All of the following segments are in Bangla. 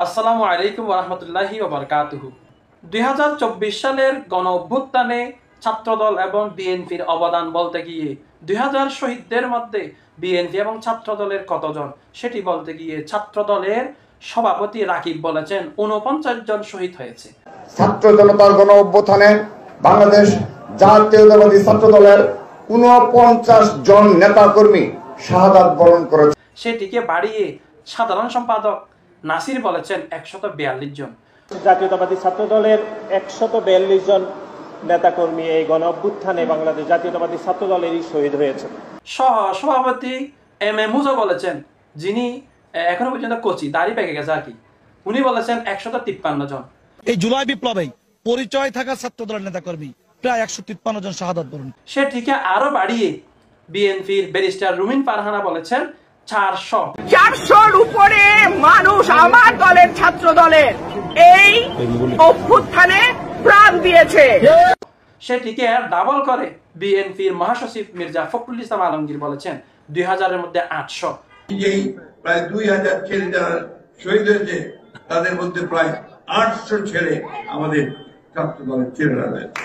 আসসালামু আলাইকুম ওয়া রাহমাতুল্লাহি ওয়া বারাকাতুহু। 2024 সালের গণ অভ্যুত্থানে ছাত্রদল এবং বিএনপির অবদান বলতে গিয়ে 2000 শহীদদের মধ্যে বিএনপি এবং ছাত্রদলের কতজন সেটি বলতে গিয়ে ছাত্রদলের সভাপতি রাকিব বলেছেন 49 জন শহীদ হয়েছে। ছাত্র জনতার গণ অভ্যুত্থানে বাংলাদেশ জাতীয়তাবাদী ছাত্রদলের 49 জন নেতাকর্মী শাহাদাত বরণ করেছে। সেটিকে বাড়িয়ে সাধারণ সম্পাদক নাসির বলেছেন 142 জন। জাতীয়তাবাদী ছাত্রদলের 142 জন নেতাকর্মী এই গণ অভ্যুত্থানে বাংলাদেশ জাতীয়তাবাদী ছাত্রদলেরই শহীদ হয়েছে। সভাপতি এম এ মুজা বলেছেন, যিনি এখনো পর্যন্ত কোচি দাড়ি পেকে গেছে আর কি, উনি বলেছেন 153 জন। এই জুলাই বিপ্লবে পরিচয় থাকা ছাত্রদলের নেতাকর্মী প্রায় 153 জন শাহাদাত বরণ। সেটিকে আরো বাড়িয়ে বিএনপির ব্যারিস্টার রুমিন ফারহানা বলেছেন 400-র উপরে মানুষ আমার দলের ছাত্র দলের এই অভ্যুত্থানে প্রাণ দিয়েছে। সেটিকে ডাবল করে বিএনপির মহাসচিব মির্জা ফখরুল ইসলাম আলমগীর বলেছেন 2000-এর মধ্যে 800। এই প্রায় 2000 ছেলে যারা শহীদ হয়েছে তাদের মধ্যে প্রায় 800 ছেলে আমাদের ছাত্র দলের ছেলেরা রয়েছে।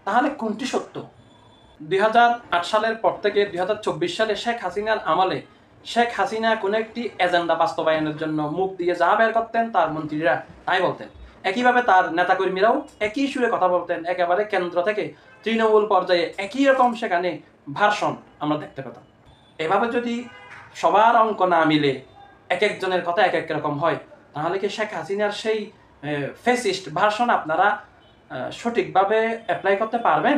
তাহলে কোনটি সত্য? 2008 সালের পর থেকে 2024 সালে শেখ হাসিনার আমলে শেখ হাসিনা কোন একটি এজেন্ডা বাস্তবায়নের জন্য মুখ দিয়ে যা বের করতেন তার মন্ত্রীরা তাই বলতেন। একইভাবে তার নেতাকর্মীরাও একই সুরে কথা বলতেন, একেবারে কেন্দ্র থেকে তৃণমূল পর্যায়ে একই রকম সেখানে ভার্সন আমরা দেখতে পেতাম। এভাবে যদি সবার অঙ্ক না মিলে এক একজনের কথা এক এক রকম হয়, তাহলে কি শেখ হাসিনার সেই ফেসিস্ট ভার্সন আপনারা সঠিকভাবে অ্যাপ্লাই করতে পারবেন?